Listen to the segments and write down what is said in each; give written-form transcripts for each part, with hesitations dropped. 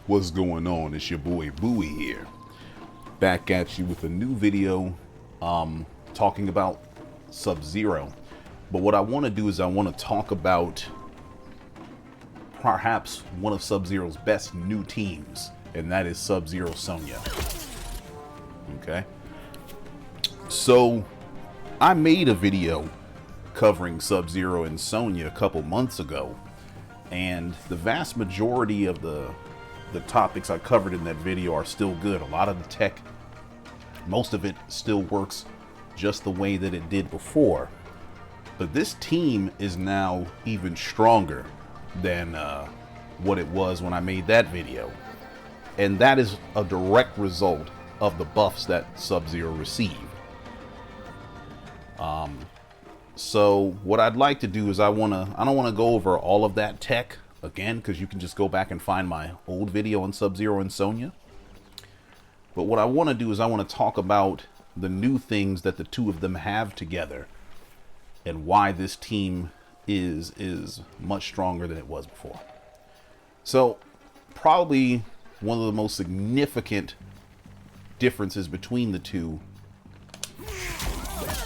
What's going on? It's your boy Bowie here, back at you with a new video talking about Sub-Zero. But what I want to do is I want to talk about perhaps one of Sub-Zero's best new teams, and that is Sub-Zero Sonya. Okay, so I made a video covering Sub-Zero and Sonya a couple months ago, and the vast majority of the topics I covered in that video are still good. A lot of the tech, most of it still works just the way that it did before. But this team is now even stronger than what it was when I made that video. And that is a direct result of the buffs that Sub-Zero received. So what I'd like to do is I don't want to go over all of that tech again, because you can just go back and find my old video on Sub-Zero and Sonya. But what I want to do is I want to talk about the new things that the two of them have together and why this team is much stronger than it was before. So probably one of the most significant differences between the two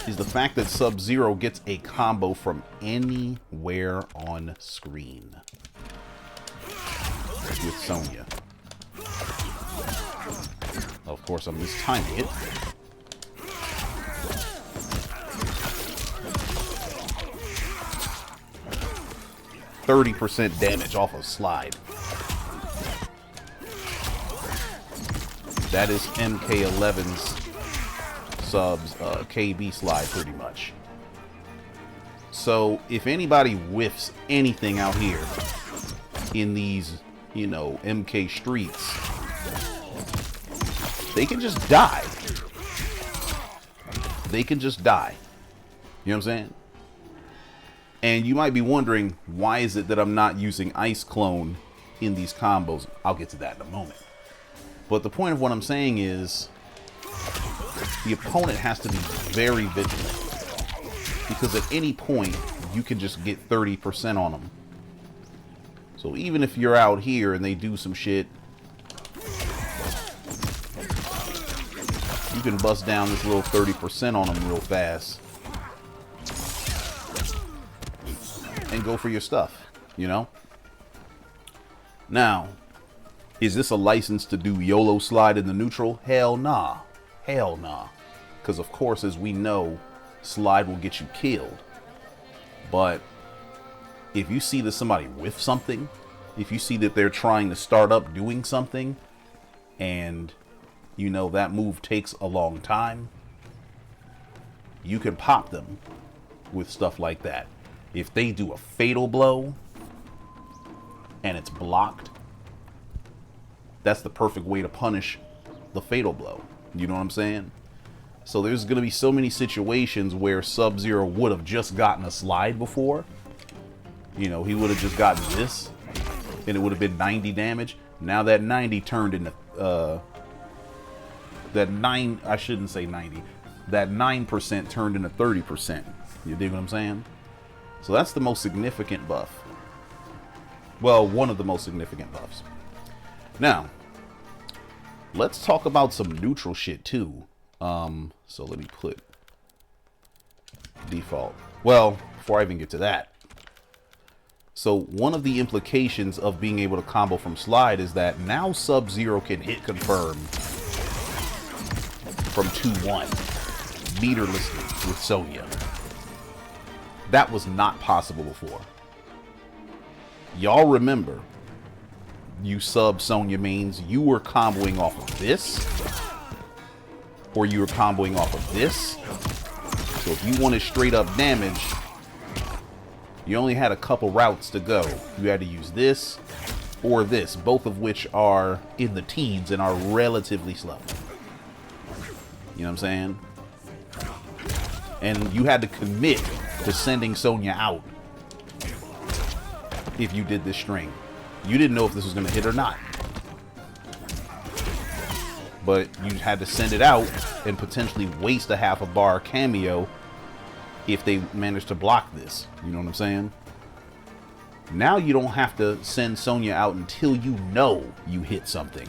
is the fact that Sub-Zero gets a combo from anywhere on screen with Sonya. Of course, I'm mistiming it. %30 damage off a slide. That is MK11's subs KB slide pretty much. So if anybody whiffs anything out here in these, you know, MK streets, they can just die. They can just die. You know what I'm saying? And you might be wondering, why is it that I'm not using Ice Clone in these combos? I'll get to that in a moment. But the point of what I'm saying is, the opponent has to be very vigilant, because at any point you can just get 30% on them. So even if you're out here and they do some shit, you can bust down this little 30% on them real fast and go for your stuff, you know? Now, is this a license to do YOLO slide in the neutral? Hell nah. Hell nah. Because of course, as we know, slide will get you killed. But if you see that somebody whiffs something, if you see that they're trying to start up doing something, and you know that move takes a long time, you can pop them with stuff like that. If they do a fatal blow and it's blocked, that's the perfect way to punish the fatal blow. You know what I'm saying? So there's going to be so many situations where Sub-Zero would have just gotten a slide before. You know, he would have just gotten this, and it would have been 90 damage. Now that 90 turned into, I shouldn't say 90. That 9% turned into 30%. You dig what I'm saying? So that's the most significant buff. Well, one of the most significant buffs. Now, let's talk about some neutral shit too. So let me put default. Well, before I even get to that. So one of the implications of being able to combo from slide is that now Sub-Zero can hit confirm from 2-1 meterlessly with Sonya. That was not possible before. Y'all remember, you sub Sonya mains, you were comboing off of this, or you were comboing off of this. So if you wanted straight up damage, you only had a couple routes to go. You had to use this or this, both of which are in the teens and are relatively slow. You know what I'm saying? And you had to commit to sending Sonya out if you did this string. You didn't know if this was going to hit or not. But you had to send it out and potentially waste a half a bar cameo if they managed to block this. You know what I'm saying? Now you don't have to send Sonya out until you know you hit something.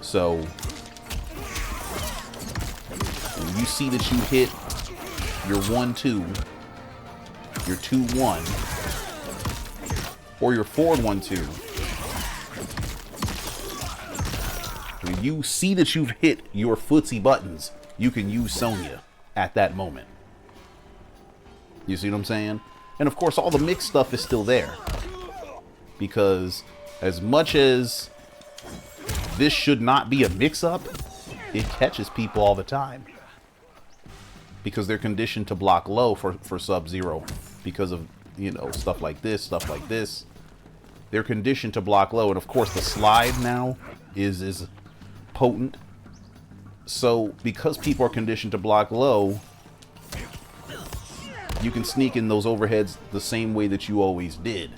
So when you see that you hit your 1-2, your 2-1, or your forward 1-2, when you see that you've hit your footsie buttons, you can use Sonya at that moment. You see what I'm saying? And of course, all the mixed stuff is still there. Because as much as this should not be a mix-up, it catches people all the time. Because they're conditioned to block low for Sub-Zero. Because of, you know, stuff like this, stuff like this. They're conditioned to block low. And of course, the slide now is potent. So, because people are conditioned to block low, you can sneak in those overheads the same way that you always did.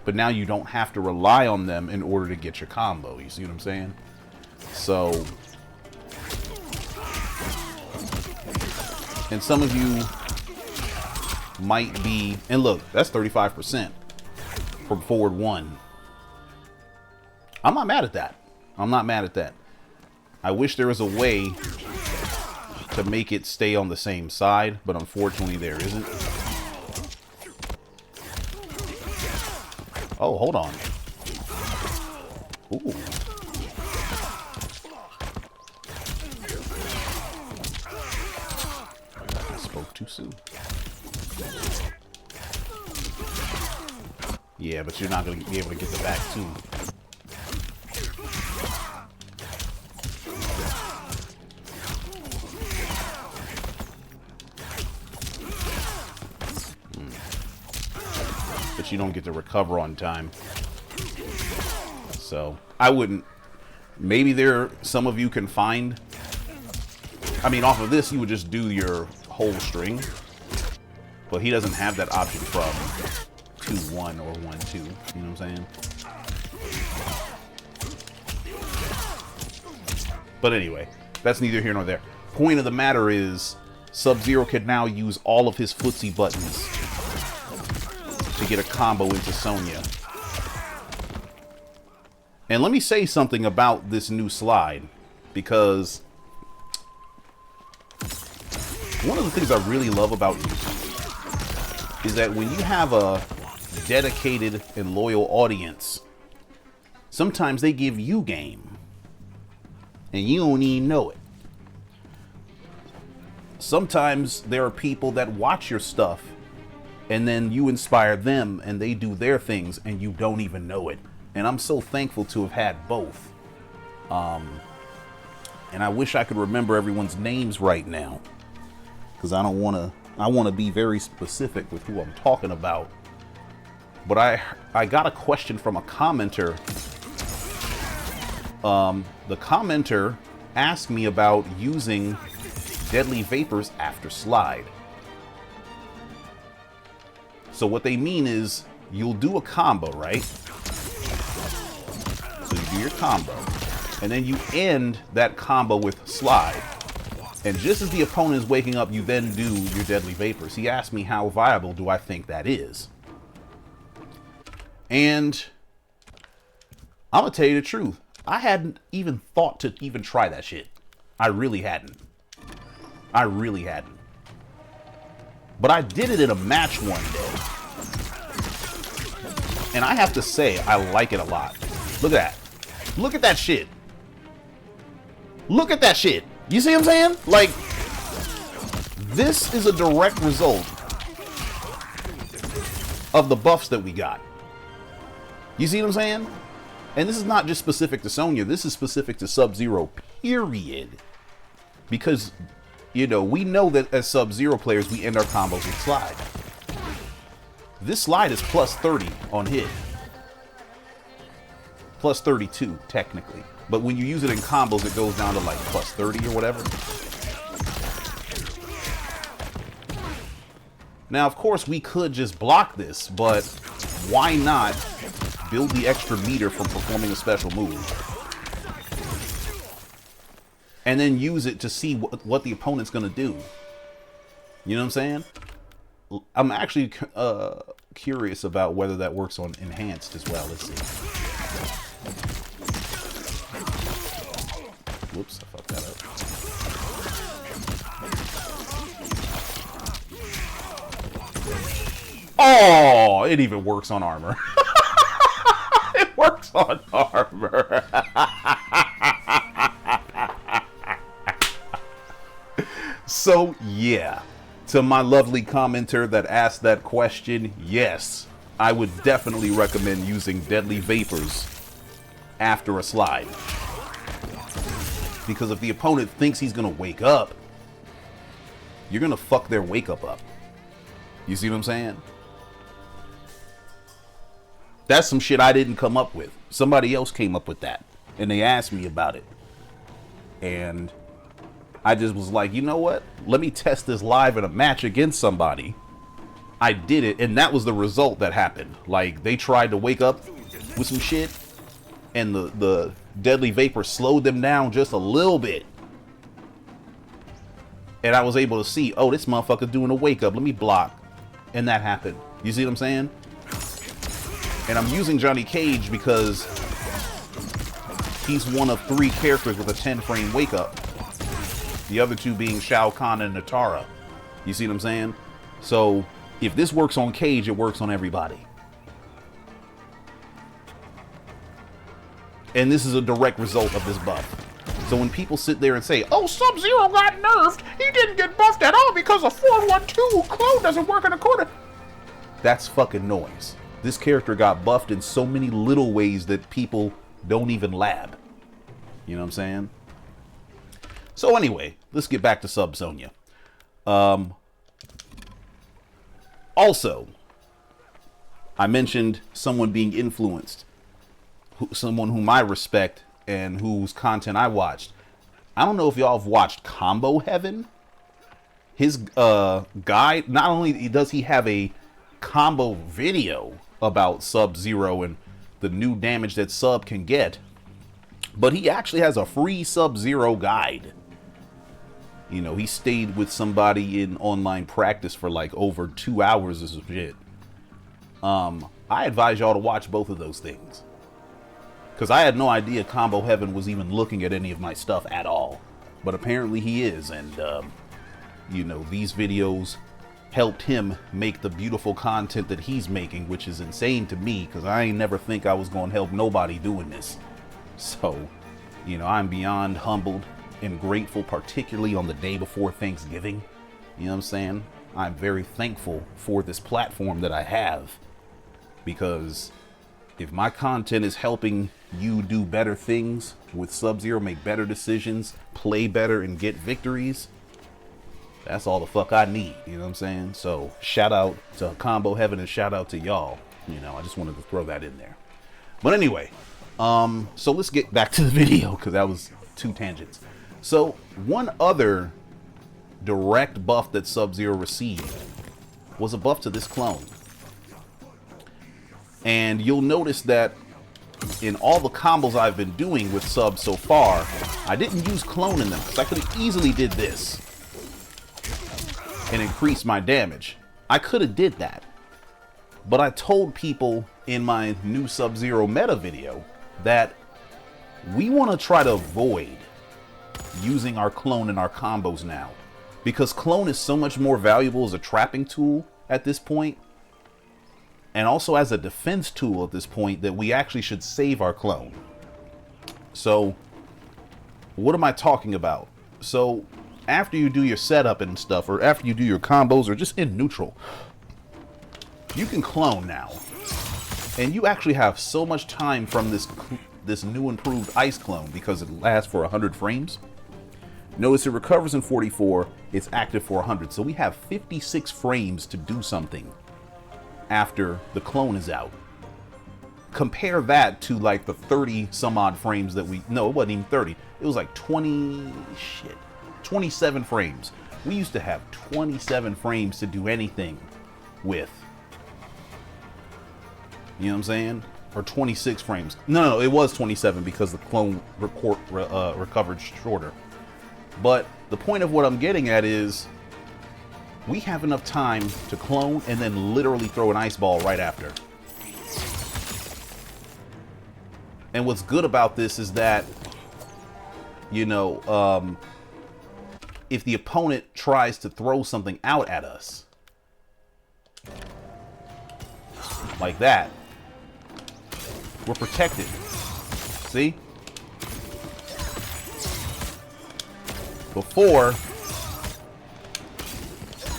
But now you don't have to rely on them in order to get your combo. You see what I'm saying? So, and some of you might be, and look, that's 35% from forward 1. I'm not mad at that. I'm not mad at that. I wish there was a way to make it stay on the same side, but unfortunately there isn't. Oh, hold on. Ooh. I spoke too soon. Yeah, but you're not going to be able to get the back too. But you don't get to recover on time. So I wouldn't. Maybe some of you can find. I mean, off of this, you would just do your whole string. But he doesn't have that option from 2-1 or 1-2. You know what I'm saying? But anyway, that's neither here nor there. Point of the matter is, Sub-Zero can now use all of his footsie buttons to get a combo into Sonya. And let me say something about this new slide, because one of the things I really love about YouTube is that when you have a dedicated and loyal audience, sometimes they give you game and you don't even know it. Sometimes there are people that watch your stuff and then you inspire them and they do their things and you don't even know it. And I'm so thankful to have had both. And I wish I could remember everyone's names right now, because I want to be very specific with who I'm talking about. But I got a question from a commenter. The commenter asked me about using deadly vapors after slide. So what they mean is, you'll do a combo, right? So you do your combo, and then you end that combo with slide. And just as the opponent is waking up, you then do your deadly vapors. He asked me how viable do I think that is. And I'm gonna tell you the truth. I hadn't even thought to even try that shit. I really hadn't. I really hadn't. But I did it in a match one day. And I have to say, I like it a lot. Look at that. Look at that shit. Look at that shit. You see what I'm saying? Like, this is a direct result of the buffs that we got. You see what I'm saying? And this is not just specific to Sonya. This is specific to Sub-Zero, period. Because, you know, we know that as Sub-Zero players, we end our combos with slide. This slide is plus 30 on hit. Plus 32, technically. But when you use it in combos, it goes down to like plus 30 or whatever. Now, of course, we could just block this, but why not build the extra meter from performing a special move? And then use it to see what the opponent's going to do. You know what I'm saying? I'm actually curious about whether that works on enhanced as well. Let's see. Whoops, I fucked that up. Oh, it even works on armor. It works on armor. So, yeah. To my lovely commenter that asked that question, yes, I would definitely recommend using Deadly Vapors after a slide. Because if the opponent thinks he's going to wake up, you're going to fuck their wake up. You see what I'm saying? That's some shit I didn't come up with. Somebody else came up with that. And they asked me about it. And I just was like, you know what? Let me test this live in a match against somebody. I did it, and that was the result that happened. Like, they tried to wake up with some shit, and the Deadly Vapor slowed them down just a little bit. And I was able to see, oh, this motherfucker doing a wake up. Let me block. And that happened. You see what I'm saying? And I'm using Johnny Cage because he's one of 3 characters with a 10-frame wake up. The other 2 being Shao Kahn and Natara. You see what I'm saying? So, if this works on Cage, it works on everybody. And this is a direct result of this buff. So when people sit there and say, oh, Sub-Zero got nerfed, he didn't get buffed at all because a 4-1-2 clone doesn't work in a quarter. That's fucking noise. This character got buffed in so many little ways that people don't even lab. You know what I'm saying? So anyway, let's get back to Sub Sonya. Also, I mentioned someone being influenced. Someone whom I respect and whose content I watched. I don't know if y'all have watched Combo Heaven. His guy, not only does he have a combo video about Sub-Zero and the new damage that Sub can get, but he actually has a free Sub-Zero guide. You know, he stayed with somebody in online practice for like over 2 hours or some shit. I advise y'all to watch both of those things. Because I had no idea Combo Heaven was even looking at any of my stuff at all. But apparently he is. And, you know, these videos helped him make the beautiful content that he's making, which is insane to me because I ain't never think I was going to help nobody doing this. So, you know, I'm beyond humbled and grateful, particularly on the day before Thanksgiving. You know what I'm saying? I'm very thankful for this platform that I have, because if my content is helping you do better things with Sub-Zero, make better decisions, play better, and get victories, that's all the fuck I need. You know what I'm saying? So shout out to Combo Heaven and shout out to y'all. You know, I just wanted to throw that in there. But anyway, so let's get back to the video because that was 2 tangents. So one other direct buff that Sub-Zero received was a buff to this clone. And you'll notice that in all the combos I've been doing with Sub so far, I didn't use clone in them because I could have easily did this and increased my damage. I could have did that. But I told people in my new Sub-Zero meta video that we want to try to avoid using our clone in our combos now, because clone is so much more valuable as a trapping tool at this point, and also as a defense tool at this point, that we actually should save our clone. So what am I talking about? So after you do your setup and stuff, or after you do your combos, or just in neutral, you can clone now, and you actually have so much time from this new improved ice clone because it lasts for 100 frames. Notice it recovers in 44, it's active for 100, so we have 56 frames to do something after the clone is out. Compare that to like the 30 some odd frames that no, it wasn't even 30, it was like 27 frames. We used to have 27 frames to do anything with. You know what I'm saying? Or 26 frames. No, it was 27 because the clone recovered shorter. But the point of what I'm getting at is, we have enough time to clone and then literally throw an ice ball right after. And what's good about this is that, you know, if the opponent tries to throw something out at us, like that, we're protected. See? Before,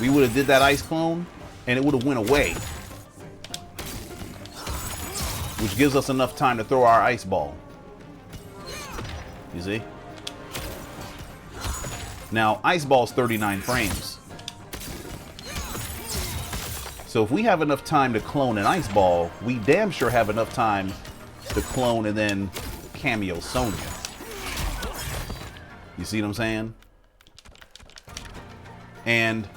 we would have did that ice clone and it would have went away, which gives us enough time to throw our ice ball. You see? Now, ice ball's 39 frames. So if we have enough time to clone an ice ball, we damn sure have enough time to clone and then cameo Sonya. You see what I'm saying? And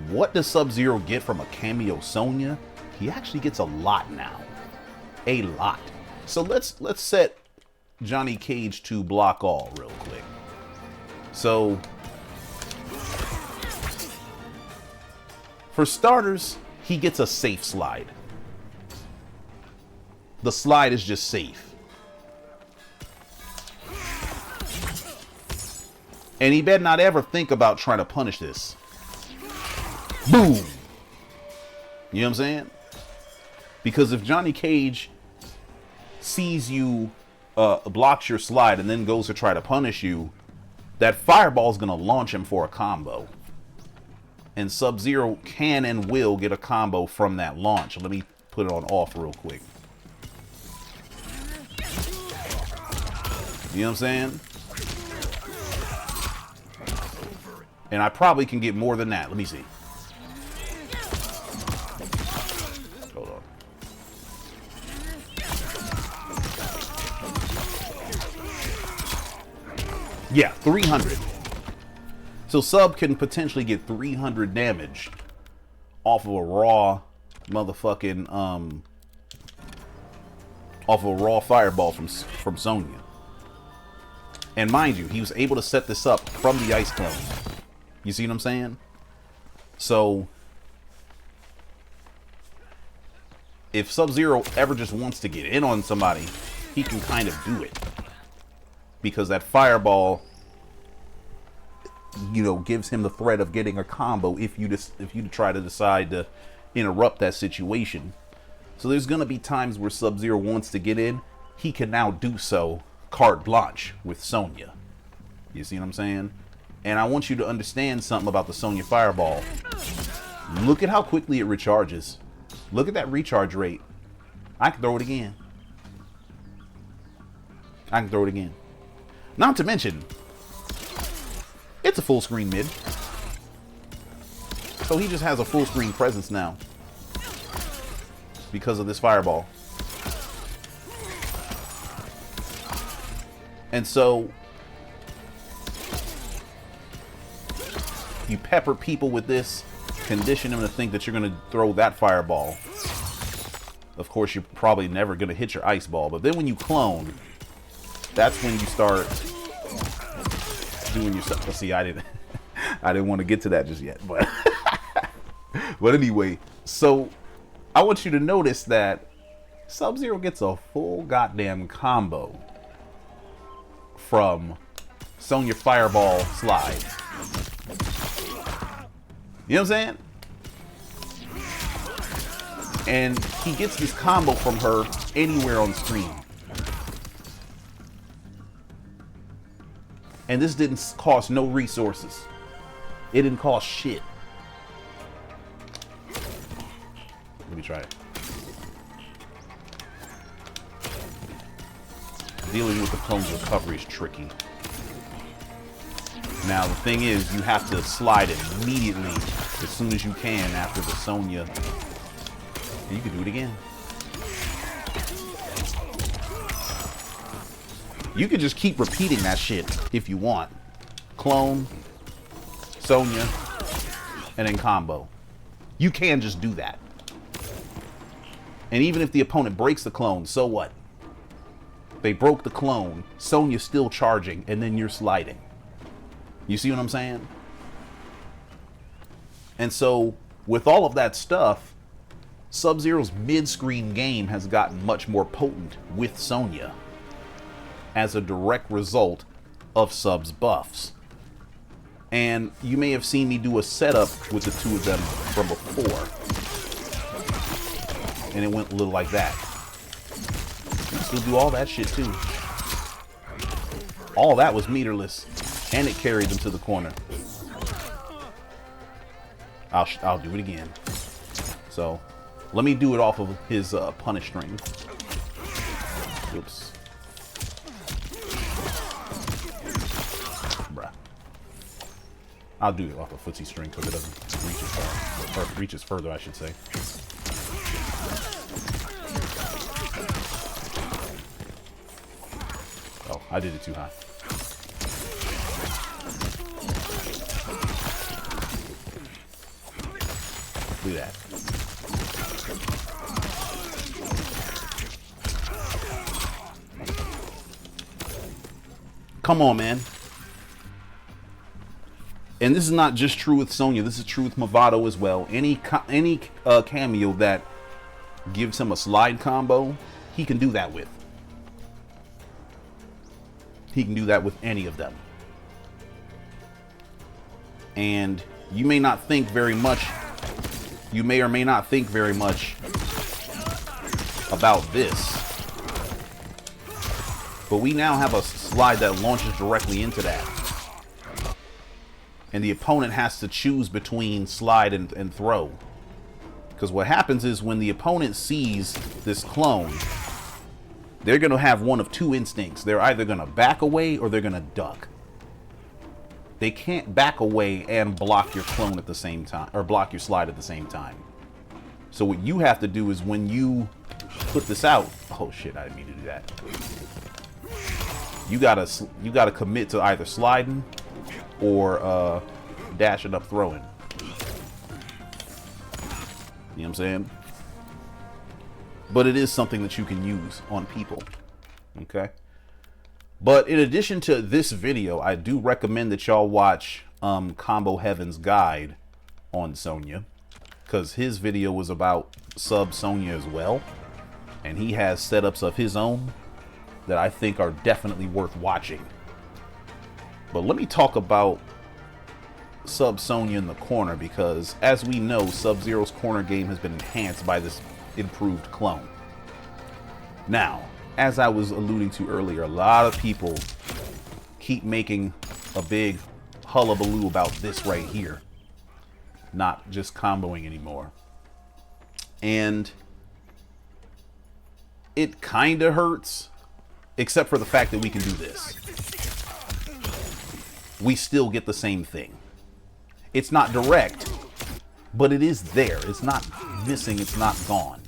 what does Sub-Zero get from a cameo Sonya? He actually gets a lot now. A lot. So let's set Johnny Cage to block all real quick. So for starters, he gets a safe slide. The slide is just safe. And he better not ever think about trying to punish this. Boom! You know what I'm saying? Because if Johnny Cage sees you, blocks your slide and then goes to try to punish you, that fireball is going to launch him for a combo. And Sub-Zero can and will get a combo from that launch. Let me put it on off real quick. You know what I'm saying? And I probably can get more than that. Let me see. Hold on. Yeah, 300. So Sub can potentially get 300 damage off of a raw motherfucking off of a raw fireball from Sonya. And mind you, he was able to set this up from the ice clone. You see what I'm saying? So if Sub-Zero ever just wants to get in on somebody, he can kind of do it. Because that fireball, you know, gives him the threat of getting a combo if you try to decide to interrupt that situation. So there's going to be times where Sub-Zero wants to get in. He can now do so carte blanche with Sonya. You see what I'm saying? And I want you to understand something about the Sonya fireball. Look at how quickly it recharges. Look at that recharge rate. I can throw it again. I can throw it again. Not to mention, it's a full screen mid. So he just has a full screen presence now because of this fireball. And so you pepper people with this, condition them to think that you're going to throw that fireball. Of course, you're probably never going to hit your ice ball. But then when you clone, that's when you start doing your stuff. Let's see, I didn't want to get to that just yet. But, but anyway, so I want you to notice that Sub-Zero gets a full goddamn combo from Sonya Fireball slide. You know what I'm saying? And he gets this combo from her anywhere on screen. And this didn't cost no resources. It didn't cost shit. Let me try it. Dealing with the clone's recovery is tricky. Now the thing is, you have to slide it immediately as soon as you can after the Sonya. You can do it again. You can just keep repeating that shit if you want. Clone, Sonya, and then combo. You can just do that. And even if the opponent breaks the clone, so what? They broke the clone, Sonya's still charging, and then you're sliding. You see what I'm saying? And so with all of that stuff, Sub-Zero's mid-screen game has gotten much more potent with Sonya as a direct result of Sub's buffs. And you may have seen me do a setup with the two of them from before. And it went a little like that. You can still do all that shit too. All that was meterless. And it carried them to the corner. I'll do it again. So, let me do it off of his punish string. Oops. Bruh. I'll do it off a footsie string because it doesn't reach as far. Or reaches further, I should say. Oh, I did it too high. Do that. Come on, man. And this is not just true with Sonya. This is true with Movado as well. Any cameo that gives him a slide combo, he can do that with. He can do that with any of them. And you may not think very much. You may or may not think very much about this. But we now have a slide that launches directly into that. And the opponent has to choose between slide and throw. Because what happens is when the opponent sees this clone, they're going to have one of two instincts. They're either going to back away or they're going to duck. They can't back away and block your clone at the same time, or block your slide at the same time. So what you have to do is when you put this out, oh shit, I didn't mean to do that. You gotta commit to either sliding or dashing up throwing. You know what I'm saying? But it is something that you can use on people. Okay? But in addition to this video, I do recommend that y'all watch Combo Heaven's guide on Sonya, because his video was about sub Sonya as well, and he has setups of his own that I think are definitely worth watching. But let me talk about sub Sonya in the corner, because as we know, Sub-Zero's corner game has been enhanced by this improved clone. Now, as I was alluding to earlier, a lot of people keep making a big hullabaloo about this right here, not just comboing anymore. And it kind of hurts, except for the fact that we can do this. We still get the same thing. It's not direct, but it is there. It's not missing. It's not gone.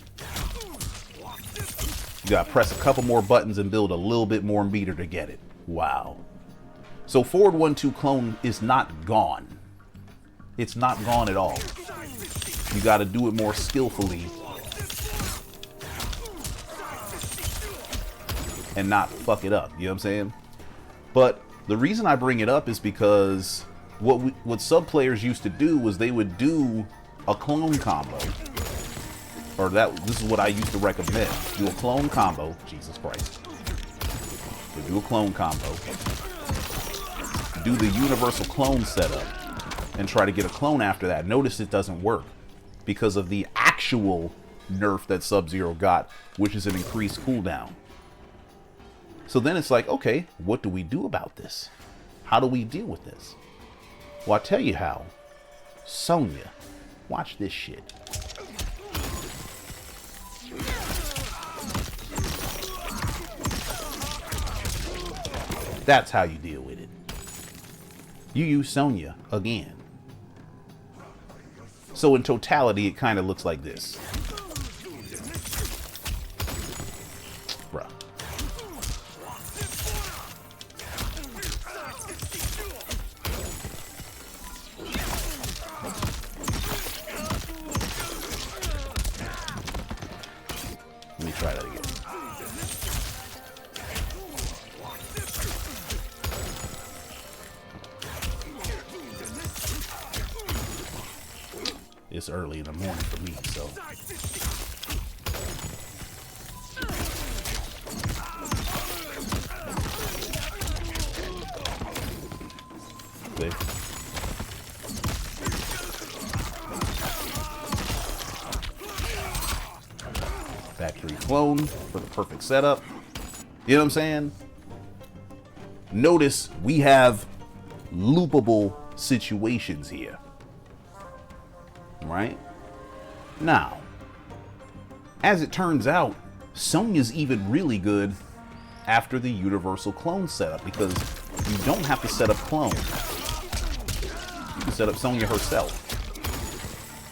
You gotta press a couple more buttons and build a little bit more meter to get it. Wow. So forward 1-2 clone is not gone. It's not gone at all. You gotta do it more skillfully and not fuck it up. You know what I'm saying? But the reason I bring it up is because what sub players used to do was they would do a clone combo. Or this is what I used to recommend. Do a clone combo. Jesus Christ. Do a clone combo. Do the universal clone setup. And try to get a clone after that. Notice it doesn't work. Because of the actual nerf that Sub-Zero got. Which is an increased cooldown. So then it's like, okay, what do we do about this? How do we deal with this? Well, I'll tell you how. Sonya. Watch this shit. That's how you deal with it. You use Sonya again. So in totality, it kind of looks like this. Bruh. Let me try that again. this early in the morning for me, so. Okay. Factory clone for the perfect setup. You know what I'm saying? Notice we have loopable situations here. Right? Now, as it turns out, Sonya's even really good after the universal clone setup because you don't have to set up clone. You can set up Sonya herself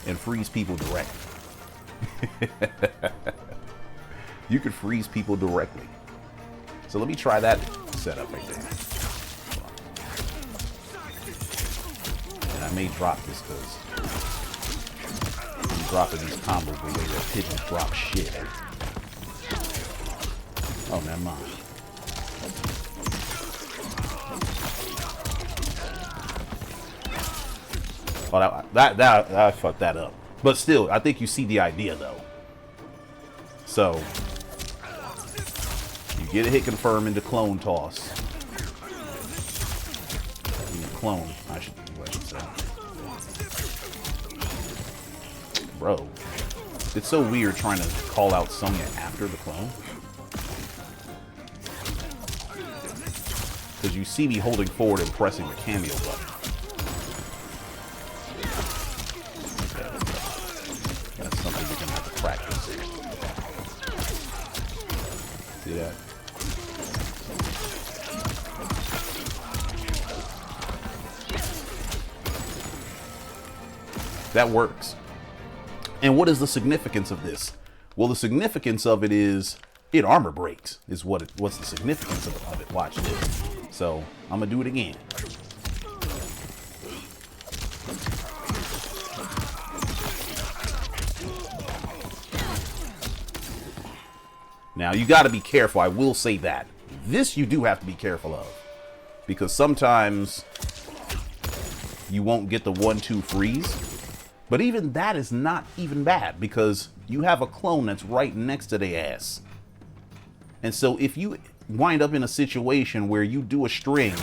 and freeze people directly. You could freeze people directly. So let me try that setup right there. And I may drop this because I'm dropping these combos the way that pigeons drop shit. Oh, never mind. Oh, that fucked that up. But still, I think you see the idea though. So you get a hit confirm into clone toss. Clone, I should say. Bro, it's so weird trying to call out Sonya after the clone. Because you see me holding forward and pressing the cameo button. That's something we're gonna have to practice. See that? That works. And what is the significance of this? Well, the significance of it is it armor breaks. Is what's the significance of it? Watch this. So I'm gonna do it again. Now you got to be careful. I will say that this you do have to be careful of because sometimes you won't get the 1-2 freeze. But even that is not even bad because you have a clone that's right next to their ass. And so if you wind up in a situation where you do a string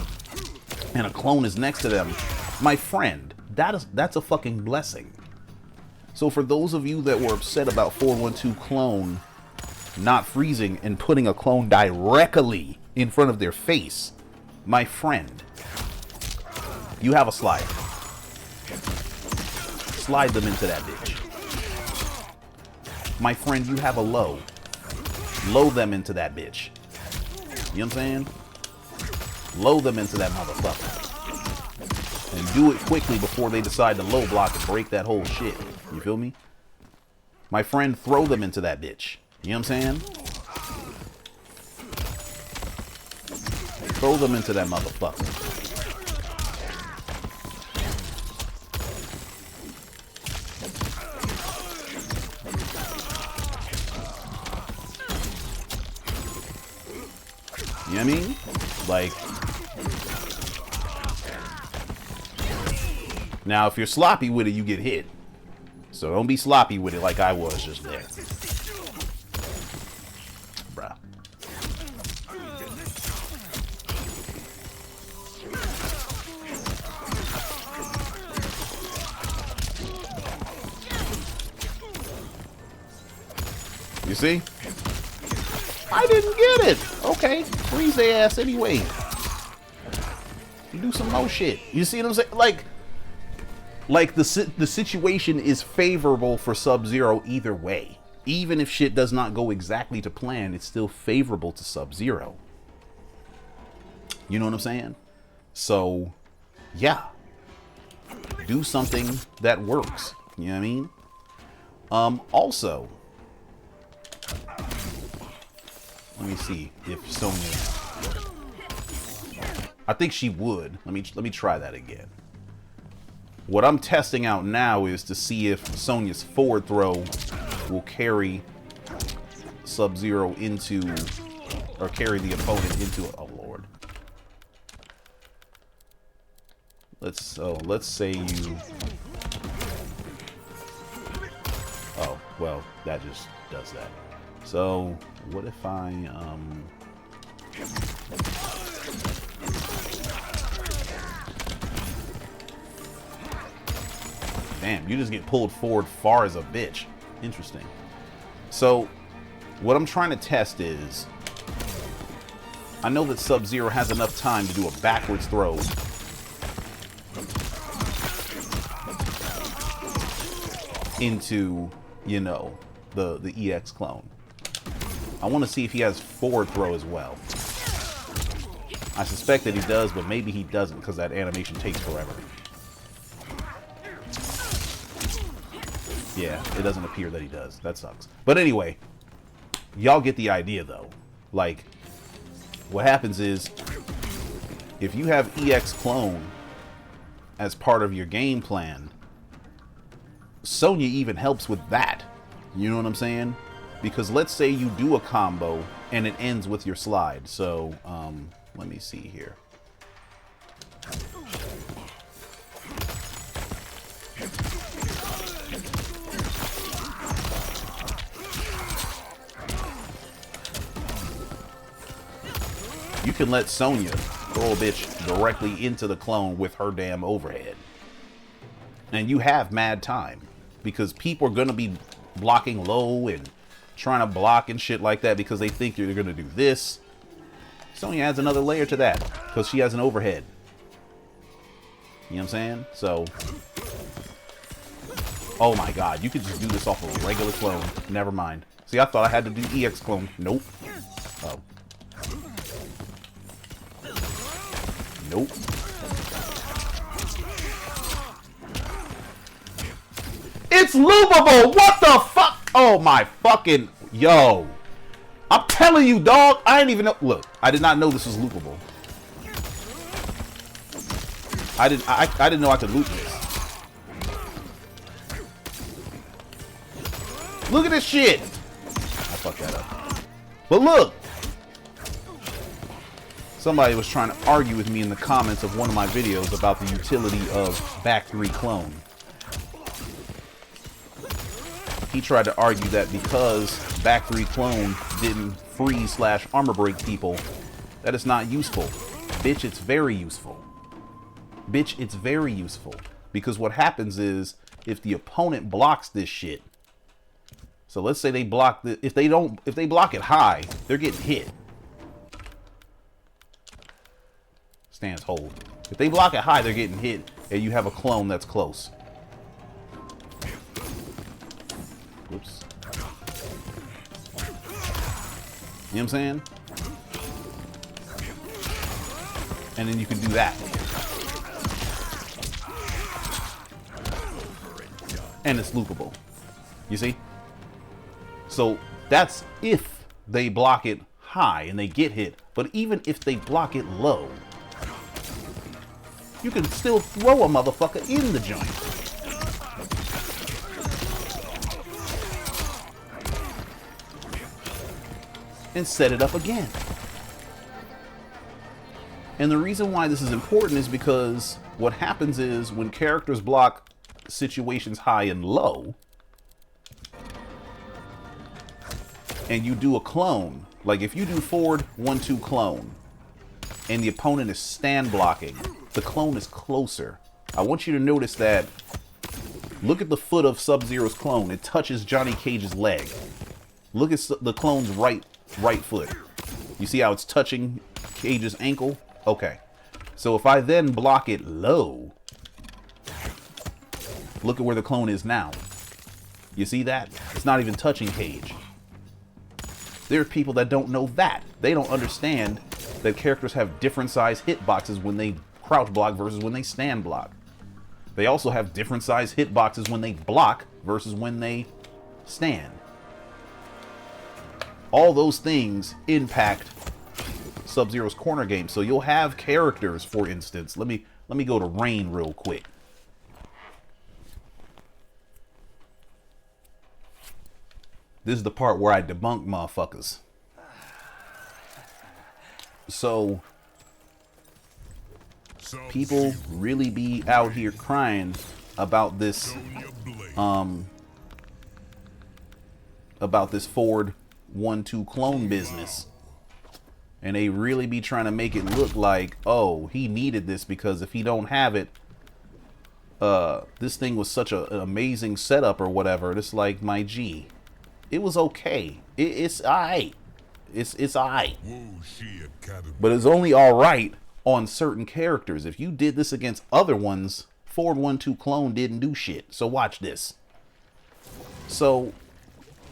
and a clone is next to them, my friend, that's a fucking blessing. So for those of you that were upset about 412 clone not freezing and putting a clone directly in front of their face, my friend, you have a slide. Slide them into that bitch. My friend, you have a low. Low them into that bitch. You know what I'm saying? Low them into that motherfucker. And do it quickly before they decide to low block and break that whole shit. You feel me? My friend, throw them into that bitch. You know what I'm saying? Throw them into that motherfucker. You know what I mean? Like, now if you're sloppy with it, you get hit. So don't be sloppy with it like I was just there. Bruh. You see? I didn't get it. Okay, freeze their ass anyway. You do some more shit. You see what I'm saying? Like the situation is favorable for Sub-Zero either way. Even if shit does not go exactly to plan, it's still favorable to Sub-Zero. You know what I'm saying? So, yeah. Do something that works. You know what I mean? Also, let me see if Sonya. I think she would. Let me try that again. What I'm testing out now is to see if Sonya's forward throw will carry Sub-Zero into, or carry the opponent into. Oh Lord. Let's say you. Well, that just does that. So, what if I, Damn, you just get pulled forward far as a bitch. Interesting. So, what I'm trying to test is, I know that Sub-Zero has enough time to do a backwards throw into, you know, the EX clone. I want to see if he has forward throw as well. I suspect that he does, but maybe he doesn't because that animation takes forever. Yeah, it doesn't appear that he does. That sucks. But anyway, y'all get the idea though. Like, what happens is, if you have EX clone as part of your game plan, Sonya even helps with that. You know what I'm saying? Because let's say you do a combo and it ends with your slide. So, let me see here. You can let Sonya throw a bitch directly into the clone with her damn overhead. And you have mad time. Because people are going to be blocking low and trying to block and shit like that because they think you're going to do this. Sonya adds another layer to that because she has an overhead. You know what I'm saying? So, oh my god, you could just do this off of a regular clone. Never mind. See, I thought I had to do EX clone. Nope. Oh. Nope. It's loopable! What the fuck? Oh my fucking... Yo. I'm telling you, dog. I didn't even know... Look, I did not know this was loopable. I didn't know I could loop this. Look at this shit! I fucked that up. But look! Somebody was trying to argue with me in the comments of one of my videos about the utility of back 3 clone. He tried to argue that because back 3 clone didn't freeze/armor break people, that it's not useful. Bitch, it's very useful. Bitch, it's very useful. Because what happens is, if the opponent blocks this shit, so let's say they block the, if they block it high, they're getting hit. Stands hold. If they block it high, they're getting hit, and you have a clone that's close. Whoops. You know what I'm saying? And then you can do that. And it's loopable. You see? So that's if they block it high and they get hit. But even if they block it low, you can still throw a motherfucker in the joint. And set it up again. And the reason why this is important is because what happens is when characters block situations high and low, and you do a clone, like if you do forward 1-2 clone, and the opponent is stand blocking, the clone is closer. I want you to notice that. Look at the foot of Sub-Zero's clone. It touches Johnny Cage's leg. Look at the clone's right foot. You see how it's touching Cage's ankle? Okay. So if I then block it low, look at where the clone is now. You see that? It's not even touching Cage. There are people that don't know that. They don't understand that characters have different size hitboxes when they crouch block versus when they stand block. They also have different size hitboxes when they block versus when they stand. All those things impact Sub-Zero's corner game. So you'll have characters, for instance. Let me go to Rain real quick. This is the part where I debunk motherfuckers. So people really be out here crying about this about this forward 1-2 clone business. And they really be trying to make it look like, oh, he needed this because if he don't have it, this thing was such an amazing setup or whatever. It's like, my G, it was okay. It's alright. It's alright. But it's only alright on certain characters. If you did this against other ones, forward 1-2 clone didn't do shit. So watch this. So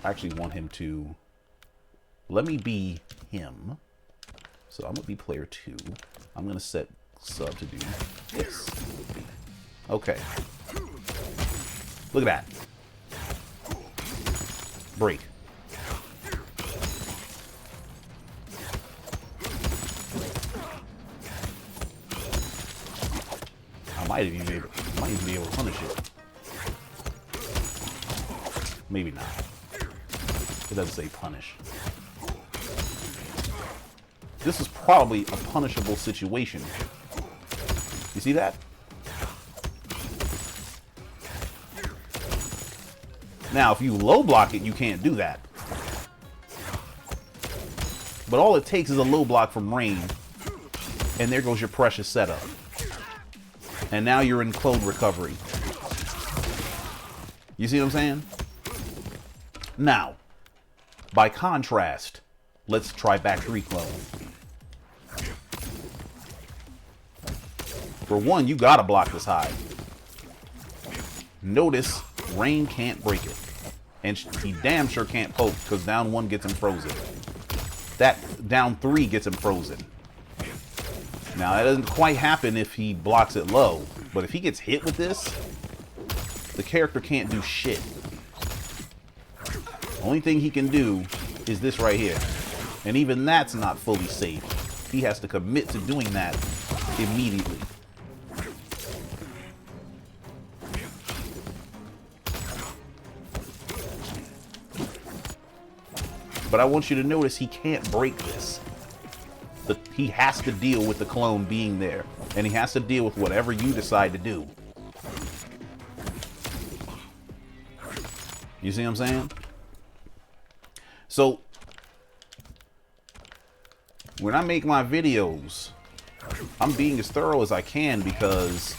I actually want him to let me be him. So I'm gonna be player 2. I'm gonna set sub to do this. Okay. Look at that. Break. I might even be able to punish it. Maybe not. It doesn't say punish. This is probably a punishable situation. You see that? Now, if you low block it, you can't do that. But all it takes is a low block from Rain, and there goes your precious setup. And now you're in clone recovery. You see what I'm saying? Now, by contrast, let's try back 3 clone. For one, you gotta block this high. Notice, Rain can't break it. And he damn sure can't poke, because down 1 gets him frozen. That down 3 gets him frozen. Now, that doesn't quite happen if he blocks it low. But if he gets hit with this, the character can't do shit. Only thing he can do is this right here. And even that's not fully safe. He has to commit to doing that immediately. But I want you to notice he can't break this. He has to deal with the clone being there. And he has to deal with whatever you decide to do. You see what I'm saying? So, when I make my videos, I'm being as thorough as I can because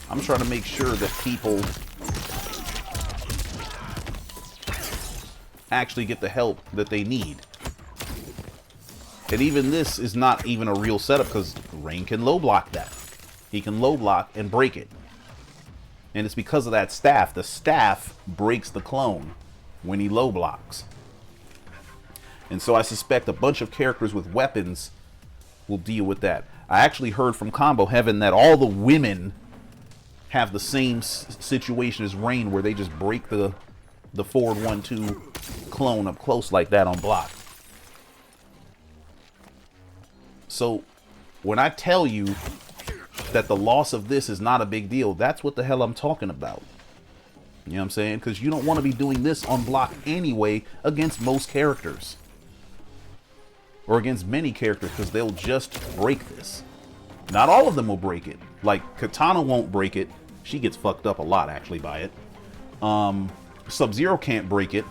I'm trying to make sure that people actually get the help that they need. And even this is not even a real setup because Rain can low block that. He can low block and break it. And it's because of that staff. The staff breaks the clone when he low blocks. And so I suspect a bunch of characters with weapons will deal with that. I actually heard from Combo Heaven that all the women have the same situation as Rain where they just break the forward 1-2 clone up close like that on block. So when I tell you that the loss of this is not a big deal, that's what the hell I'm talking about. You know what I'm saying? Because you don't want to be doing this on block anyway against most characters. Or against many characters, because they'll just break this. Not all of them will break it. Like, Katana won't break it. She gets fucked up a lot, actually, by it. Sub-Zero can't break it.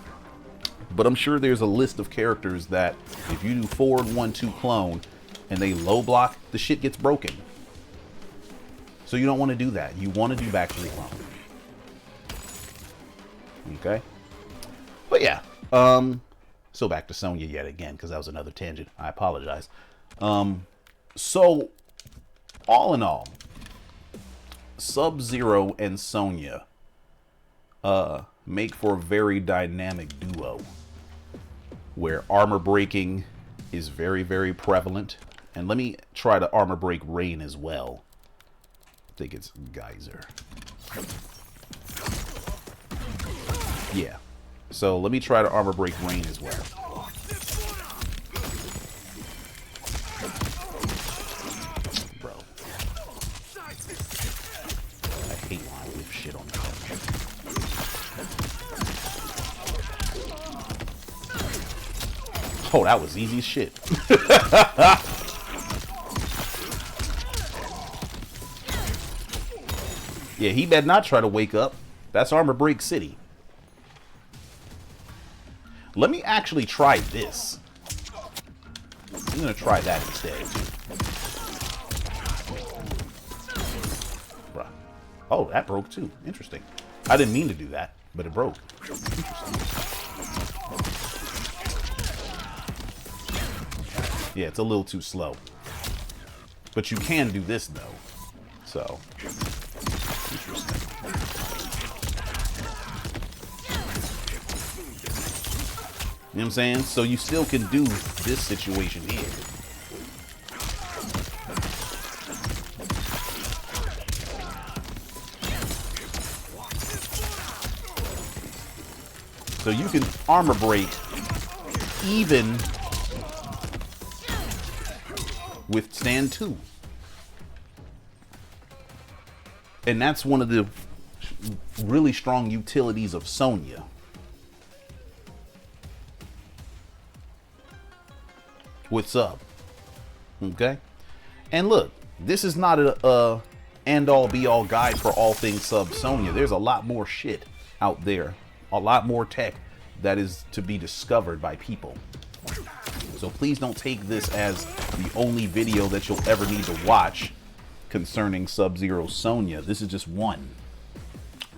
But I'm sure there's a list of characters that if you do forward 1-2 clone and they low block, the shit gets broken. So you don't want to do that. You want to do back 3 clone. Okay? But yeah. So back to Sonya yet again, because that was another tangent. I apologize. So, all in all, Sub-Zero and Sonya make for a very dynamic duo, where armor breaking is very, very prevalent. And let me try to armor break Rain as well. I think it's Geyser. Yeah. So let me try to armor break Rain as well. Bro. I hate when I whip shit on that. Oh, that was easy as shit. Yeah, he better not try to wake up. That's armor break city. Let me actually try this. I'm gonna try that instead. Bruh. Oh, that broke too. Interesting. I didn't mean to do that, but it broke. Yeah, it's a little too slow. But you can do this though. So, interesting. You know what I'm saying? So you still can do this situation here. So you can armor break even with stand 2. And that's one of the really strong utilities of Sonya. What's up? Okay. And look, this is not a end-all be-all guide for all things sub Sonya. There's a lot more shit out there. A lot more tech that is to be discovered by people. So please don't take this as the only video that you'll ever need to watch concerning Sub-Zero Sonya. This is just one.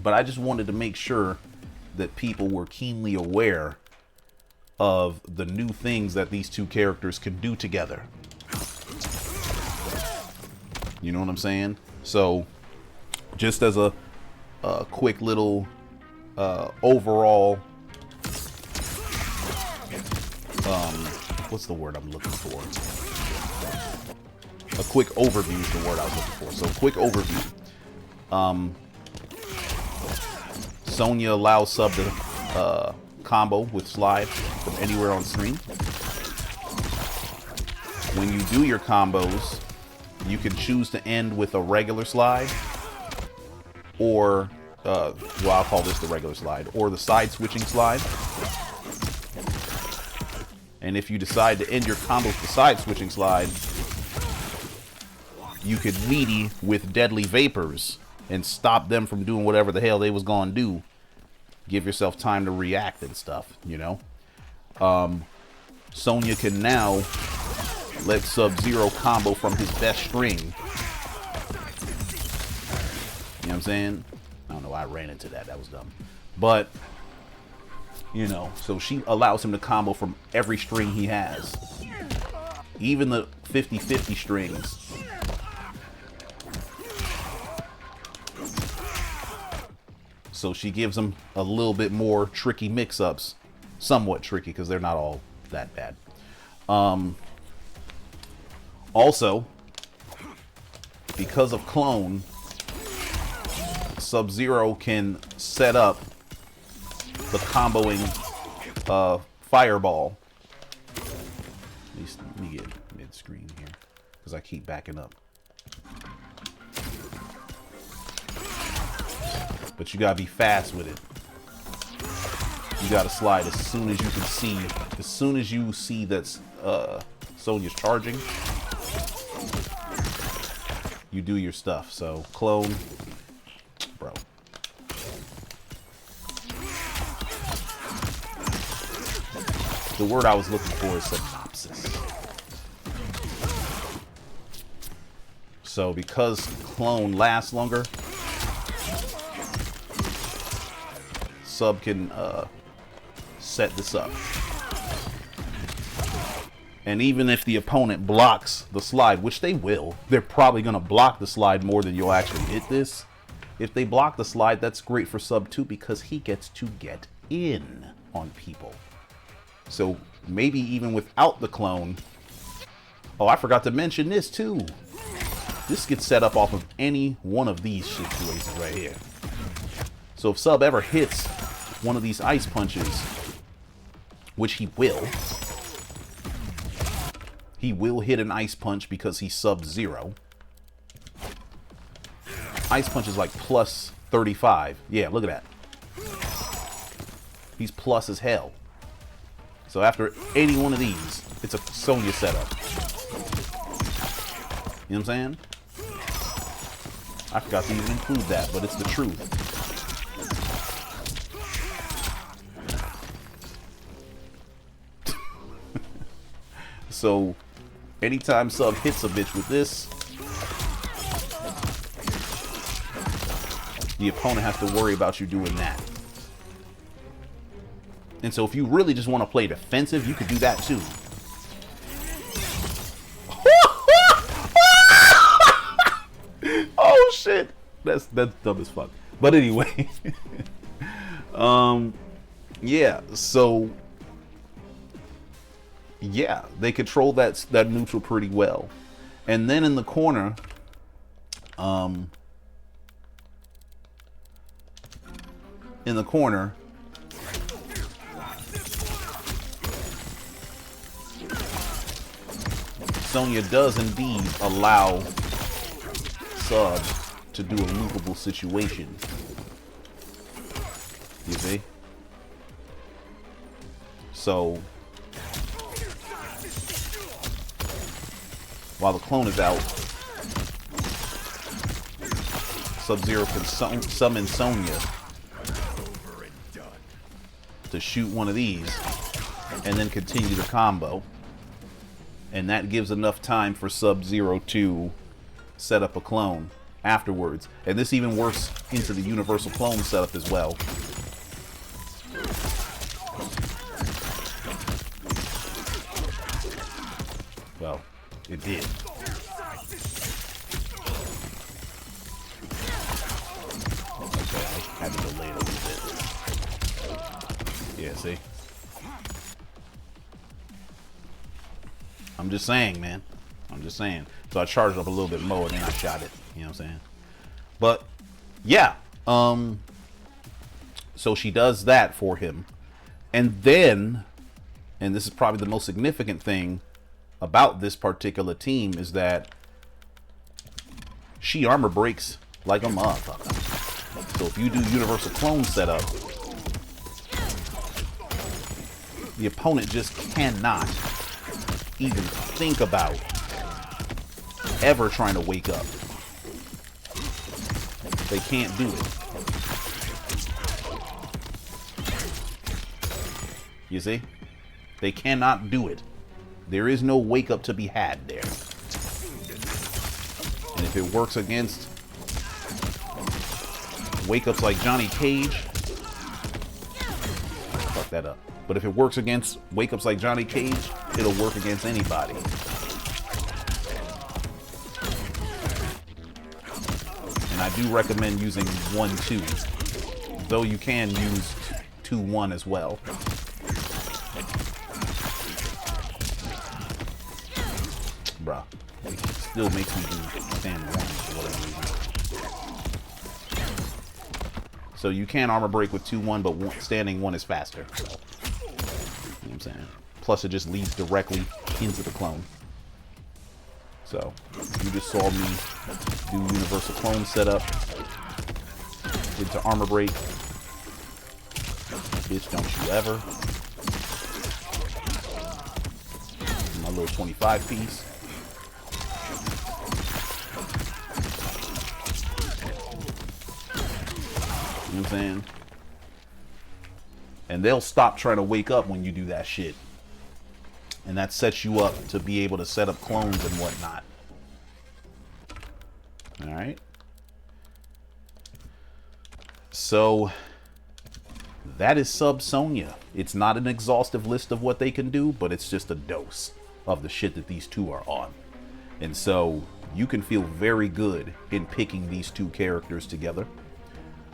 But I just wanted to make sure that people were keenly aware of the new things that these two characters can do together. You know what I'm saying? So, just as a quick little overall, what's the word I'm looking for? A quick overview is the word I was looking for. So, quick overview. Sonya allows Sub to combo with slide from anywhere on screen. When you do your combos, you can choose to end with a regular slide, or well, I'll call this the regular slide, or the side switching slide. And if you decide to end your combo with the side switching slide, you could meaty with deadly vapors and stop them from doing whatever the hell they was gonna do. Give yourself time to react and stuff, you know. Sonya can now let Sub-Zero combo from his best string. You know what I'm saying? I don't know why I ran into that. That was dumb. But, you know, so she allows him to combo from every string he has. Even the 50-50 strings. So she gives him a little bit more tricky mix-ups. Somewhat tricky, because they're not all that bad. Also, because of clone, Sub-Zero can set up the comboing fireball. Let me get mid-screen here, because I keep backing up. But you gotta be fast with it. You gotta slide as soon as you can see. As soon as you see that Sonya's charging, you do your stuff. So clone, bro. The word I was looking for is synopsis. So because clone lasts longer, Sub can set this up. And even if the opponent blocks the slide, which they will, they're probably going to block the slide more than you'll actually hit this. If they block the slide, that's great for Sub too, because he gets to get in on people. So maybe even without the clone. Oh, I forgot to mention this too. This gets set up off of any one of these situations right here. So if Sub ever hits one of these ice punches, which he will hit an ice punch because he's Sub-Zero. Ice punch is like plus 35. Yeah, look at that. He's plus as hell. So after any one of these, it's a Sonya setup. You know what I'm saying? I forgot to even include that, but it's the truth. So anytime Sub hits a bitch with this, the opponent has to worry about you doing that. And so if you really just want to play defensive, you could do that too. Oh shit. That's dumb as fuck. But anyway. Yeah, so yeah, they control that neutral pretty well. And then in the corner, Sonya does indeed allow Sub to do a loopable situation. You see? So while the clone is out, Sub-Zero can summon Sonya to shoot one of these and then continue the combo. And that gives enough time for Sub-Zero to set up a clone afterwards. And this even works into the universal clone setup as well. Well, it did. Okay, I had to delay it a little bit. Yeah, see? I'm just saying, man. I'm just saying. So I charged up a little bit more and then I shot it. You know what I'm saying? But, yeah. So she does that for him. And then, and this is probably the most significant thing about this particular team, is that she armor breaks like a motherfucker. So if you do universal clone setup, the opponent just cannot even think about ever trying to wake up. They can't do it. You see? They cannot do it. There is no wake up to be had there. And if it works against wake ups like Johnny Cage, fuck that up. But if it works against wake ups like Johnny Cage, it'll work against anybody. And I do recommend using 1-2, though you can use 2-1 as well. Bruh, it still makes me do stand 1 for whatever reason. So you can armor break with 2-1, but standing 1 is faster. So, you know what I'm saying? Plus it just leads directly into the clone. So you just saw me do universal clone setup into armor break. Bitch, don't you ever. My little 25 piece. You know what I'm saying? And they'll stop trying to wake up when you do that shit. And that sets you up to be able to set up clones and whatnot. Alright. So that is Sub Sonya. It's not an exhaustive list of what they can do, but it's just a dose of the shit that these two are on. And so you can feel very good in picking these two characters together.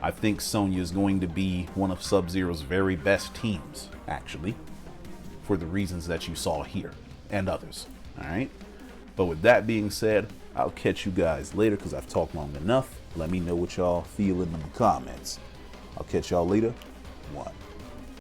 I think Sonya is going to be one of Sub-Zero's very best teams, actually, for the reasons that you saw here and others. All right. But with that being said, I'll catch you guys later because I've talked long enough. Let me know what y'all feel in the comments. I'll catch y'all later. 1.